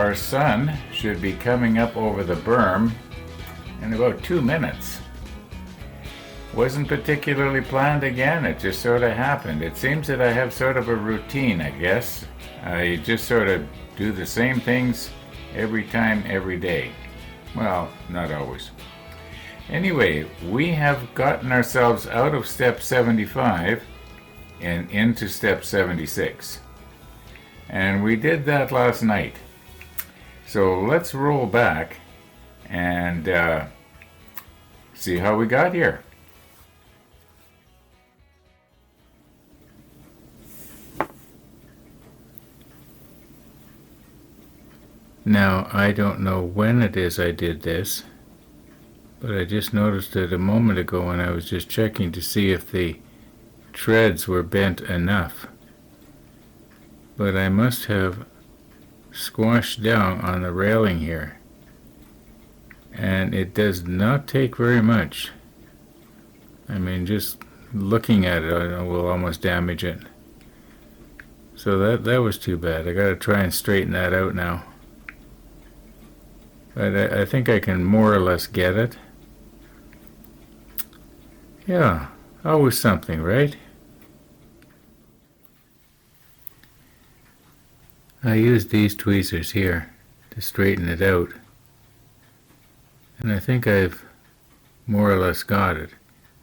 our sun should be coming up over the berm in about 2 minutes. Wasn't particularly planned again, it just sort of happened. It seems that I have sort of a routine, I guess. I just sort of do the same things every time, every day. Well, not always. Anyway, we have gotten ourselves out of step 75 and into step 76. And we did that last night. So let's roll back and see how we got here. Now, I don't know when it is I did this, but I just noticed it a moment ago when I was just checking to see if the treads were bent enough. But I must have squashed down on the railing here, and it does not take very much. I mean, just looking at it will almost damage it. So that was too bad. I got to try and straighten that out now. But I think I can more or less get it. Yeah, always something, right? I used these tweezers here to straighten it out. And I think I've more or less got it.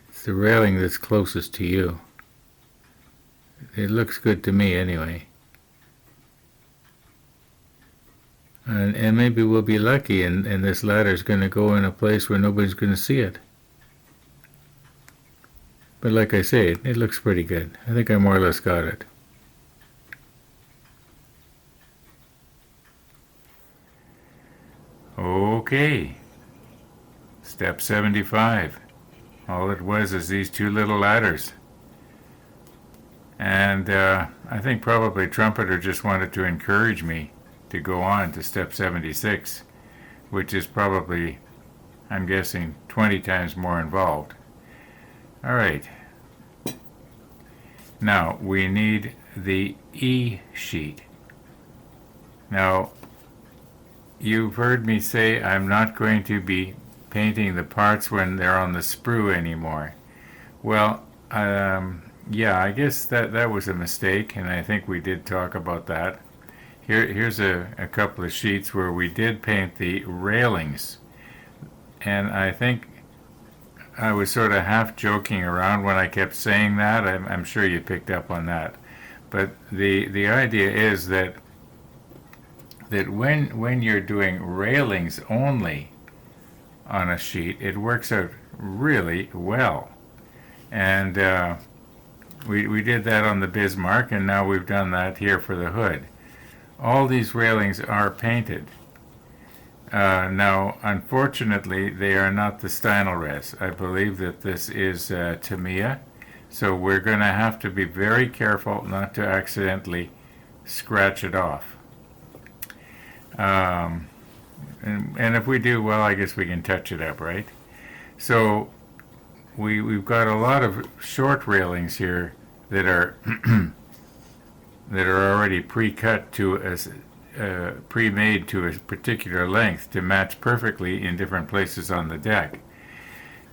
It's the railing that's closest to you. It looks good to me anyway. And maybe we'll be lucky and this ladder's going to go in a place where nobody's going to see it. But like I say, it looks pretty good. I think I more or less got it. Okay. Step 75. All it was is these two little ladders. And I think probably Trumpeter just wanted to encourage me to go on to step 76, which is probably, I'm guessing, 20 times more involved. All right. Now, we need the E sheet. Now, you've heard me say I'm not going to be painting the parts when they're on the sprue anymore. Well, yeah, I guess that was a mistake, and I think we did talk about that. Here's a couple of sheets where we did paint the railings, and I think I was sort of half joking around when I kept saying that. I'm sure you picked up on that. But the idea is that when you're doing railings only on a sheet, it works out really well. And we did that on the Bismarck, and now we've done that here for the Hood. All these railings are painted. Now, unfortunately, they are not the Steinelres. I believe that this is Tamiya, so we're going to have to be very careful not to accidentally scratch it off. And if we do, well, I guess we can touch it up, right? So we've got a lot of short railings here that are that are already pre-cut to pre-made to a particular length to match perfectly in different places on the deck.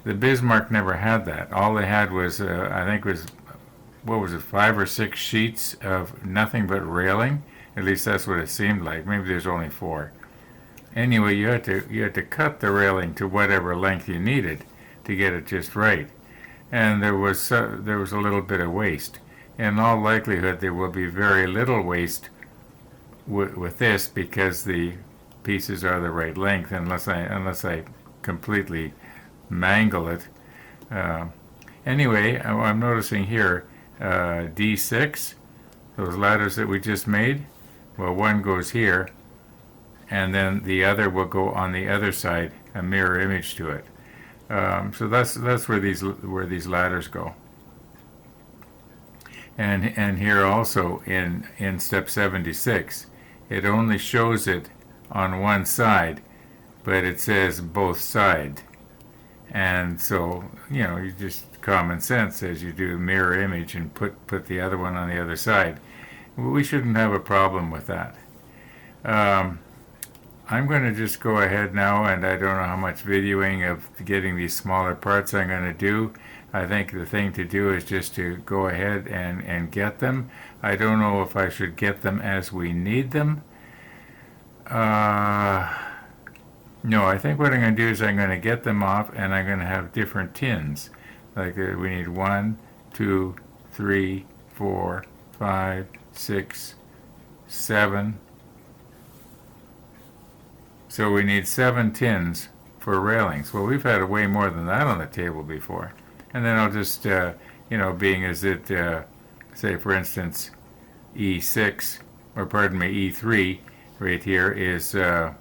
The Bismarck never had that. All they had was, I think was, what was it, 5 or 6 sheets of nothing but railing. At least that's what it seemed like. Maybe there's only 4. Anyway, you had to cut the railing to whatever length you needed to get it just right. And there was a little bit of waste. In all likelihood, there will be very little waste with this because the pieces are the right length, unless I completely mangle it. Anyway, I'm noticing here D6, those ladders that we just made. Well, one goes here, and then the other will go on the other side, a mirror image to it. So that's where these ladders go. And here also in step 76, it only shows it on one side, but it says both sides. And so, you just common sense as you do mirror image and put the other one on the other side. We shouldn't have a problem with that. I'm going to just go ahead now, and I don't know how much videoing of getting these smaller parts I'm going to do. I think the thing to do is just to go ahead and get them. I don't know if I should get them as we need them. No, I think what I'm going to do is I'm going to get them off, and I'm going to have different tins. Like we need 1, 2, 3, 4, 5, 6, 7. So we need 7 tins for railings. Well, we've had way more than that on the table before. And then I'll just, being as it, say for instance, E6, or pardon me, E3 right here is, there's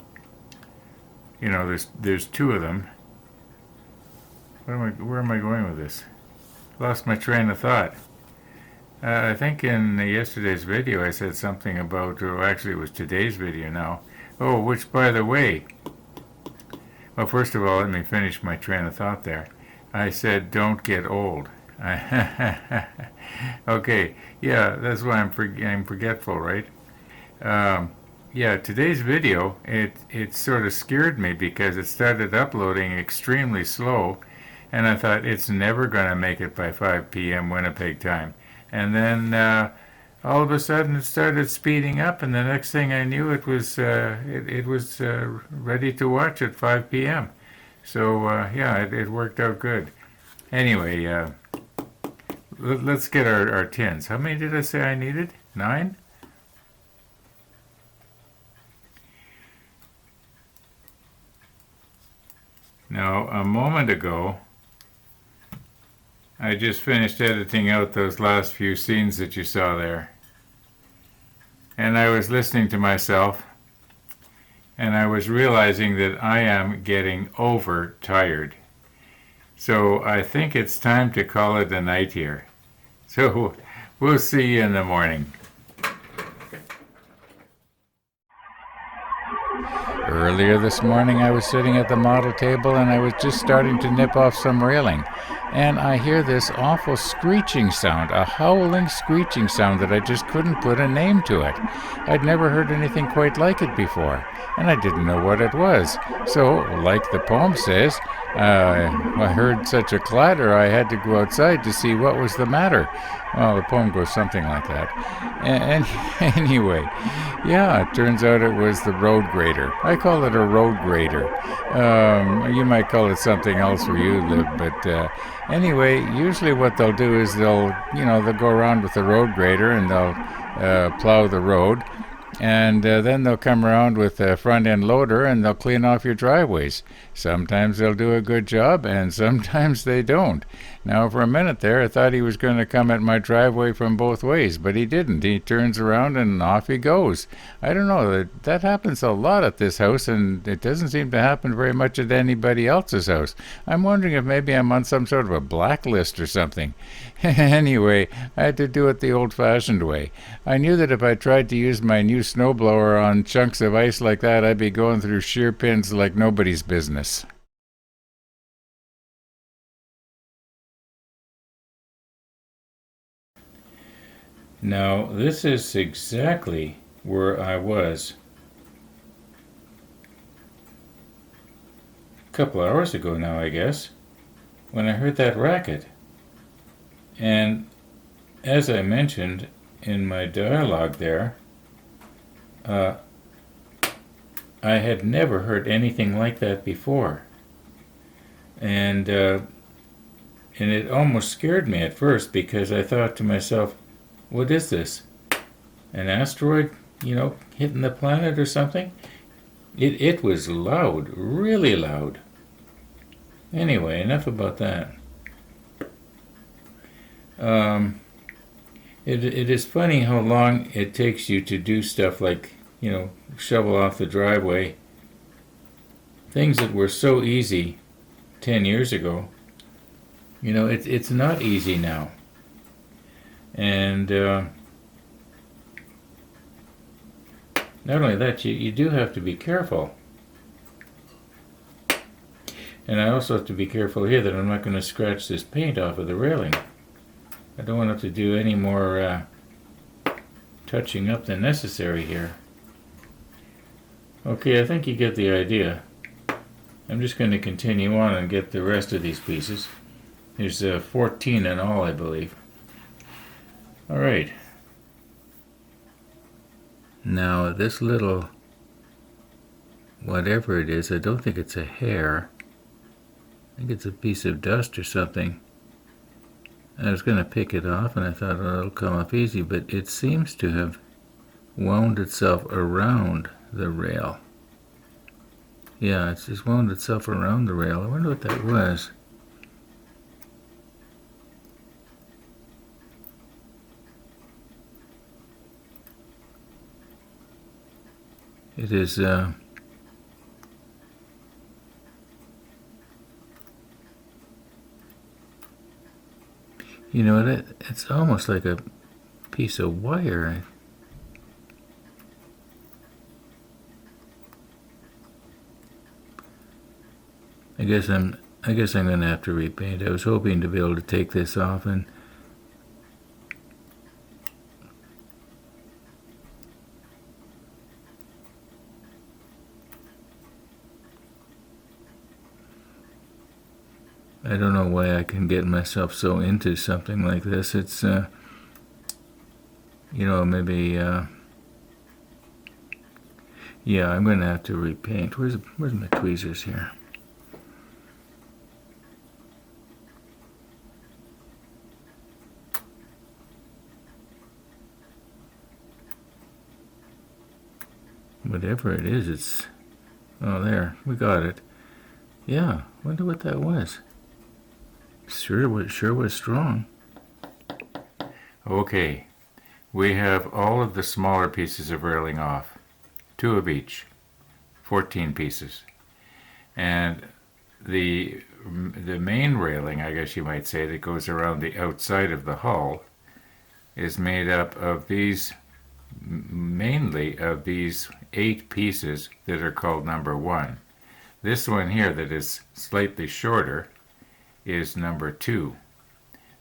2 of them. Where am I going with this? Lost my train of thought. I think in yesterday's video I said something about, or actually it was today's video now. Oh, which, by the way, well, first of all, let me finish my train of thought there. I said, don't get old. Okay, yeah, that's why I'm forgetful, right? Yeah, today's video, it sort of scared me because it started uploading extremely slow, and I thought it's never going to make it by 5 p.m. Winnipeg time. And then all of a sudden it started speeding up, and the next thing I knew it was ready to watch at 5 p.m. So yeah, it worked out good. Anyway, let's get our tins. How many did I say I needed? 9? Now, a moment ago, I just finished editing out those last few scenes that you saw there. And I was listening to myself, and I was realizing that I am getting overtired. So I think it's time to call it a night here. So we'll see you in the morning. Earlier this morning I was sitting at the model table and I was just starting to nip off some railing, and I hear this awful screeching sound, a howling screeching sound that I just couldn't put a name to it. I'd never heard anything quite like it before, and I didn't know what it was. So, like the poem says, I heard such a clatter I had to go outside to see what was the matter. Well, the poem goes something like that. And anyway, yeah, it turns out it was the road grader. I call it a road grader. You might call it something else where you live, but anyway, usually what they'll do is they'll go around with the road grader and they'll plow the road. And then they'll come around with a front-end loader and they'll clean off your driveways. Sometimes they'll do a good job and sometimes they don't. Now, for a minute there, I thought he was going to come at my driveway from both ways, but he didn't. He turns around and off he goes. I don't know, that happens a lot at this house, and it doesn't seem to happen very much at anybody else's house. I'm wondering if maybe I'm on some sort of a blacklist or something. Anyway, I had to do it the old-fashioned way. I knew that if I tried to use my new snowblower on chunks of ice like that, I'd be going through shear pins like nobody's business. Now, this is exactly where I was a couple hours ago now, I guess, when I heard that racket. And as I mentioned in my dialogue there, I had never heard anything like that before. And it almost scared me at first because I thought to myself, what is this? An asteroid, hitting the planet or something? It was loud, really loud. Anyway, enough about that. It is funny how long it takes you to do stuff like, shovel off the driveway. Things that were so easy 10 years ago, it's not easy now. And not only that, you do have to be careful. And I also have to be careful here that I'm not going to scratch this paint off of the railing. I don't want to have to do any more touching up than necessary here. Okay, I think you get the idea. I'm just going to continue on and get the rest of these pieces. There's 14 in all, I believe. All right. Now this little, whatever it is, I don't think it's a hair. I think it's a piece of dust or something. I was going to pick it off and I thought, oh, it'll come off easy, but it seems to have wound itself around the rail. Yeah, it's just wound itself around the rail. I wonder what that was. It is, you know, it's almost like a piece of wire. I guess I'm going to have to repaint. I was hoping to be able to take this off and I don't know why I can get myself so into something like this. It's, you know, maybe, yeah, I'm going to have to repaint. Where's my tweezers here? Whatever it is, it's, oh, there, we got it. Yeah, wonder what that was. Sure was strong. Okay, we have all of the smaller pieces of railing off, 2 of each, 14 pieces, and the main railing, I guess you might say, that goes around the outside of the hull, is made up of these, mainly of these 8 pieces that are called number 1. This one here that is slightly shorter is number 2.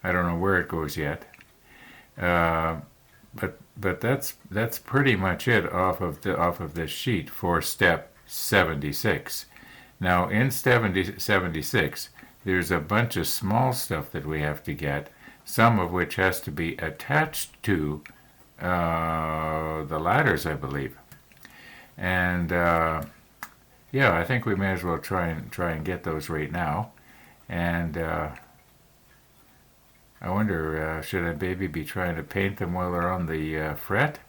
I don't know where it goes yet, but that's pretty much it off of this sheet for step 76. Now in 76, there's a bunch of small stuff that we have to get, some of which has to be attached to the ladders, I believe, and yeah, I think we may as well try and get those right now. And I wonder, should I maybe be trying to paint them while they're on the fret?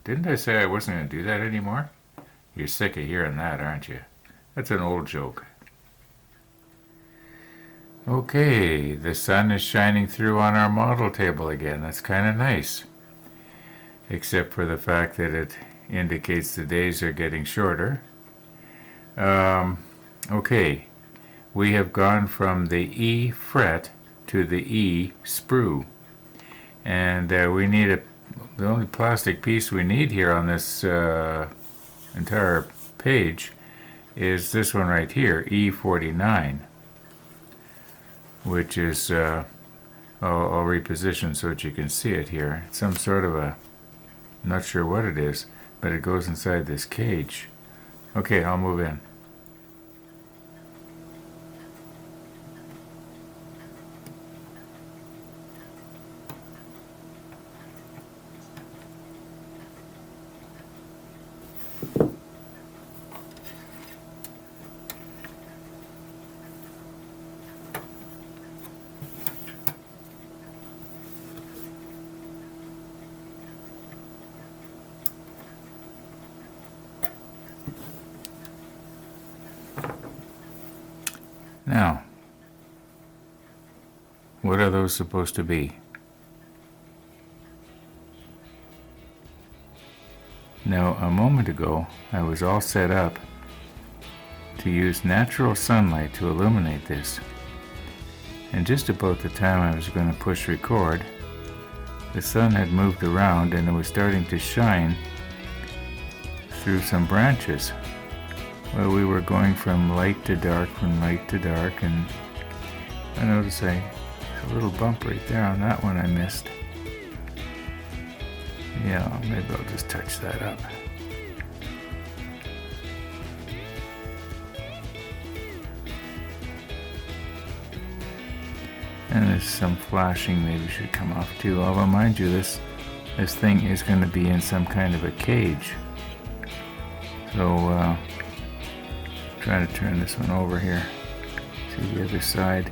Didn't I say I wasn't going to do that anymore? You're sick of hearing that, aren't you? That's an old joke. Okay, the sun is shining through on our model table again. That's kind of nice. Except for the fact that it indicates the days are getting shorter. Okay. We have gone from the E fret to the E sprue, and we need the only plastic piece we need here on this entire page is this one right here, E49, which is I'll reposition so that you can see it here. It's some sort of a, I'm not sure what it is, but it goes inside this cage. Okay, I'll move in. Now, what are those supposed to be? Now, a moment ago, I was all set up to use natural sunlight to illuminate this. And just about the time I was going to push record, the sun had moved around and it was starting to shine through some branches. Well, we were going from light to dark, and I noticed there's a little bump right there on that one I missed. Yeah, maybe I'll just touch that up. And there's some flashing maybe should come off too. Although mind you, this thing is going to be in some kind of a cage. So trying to turn this one over here. See the other side.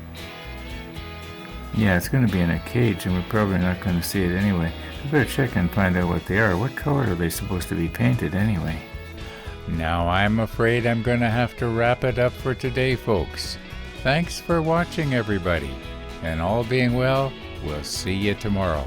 Yeah, it's going to be in a cage and we're probably not going to see it anyway. I better check and find out what they are. What color are they supposed to be painted anyway? Now I'm afraid I'm going to have to wrap it up for today, folks. Thanks for watching, everybody. And all being well, we'll see you tomorrow.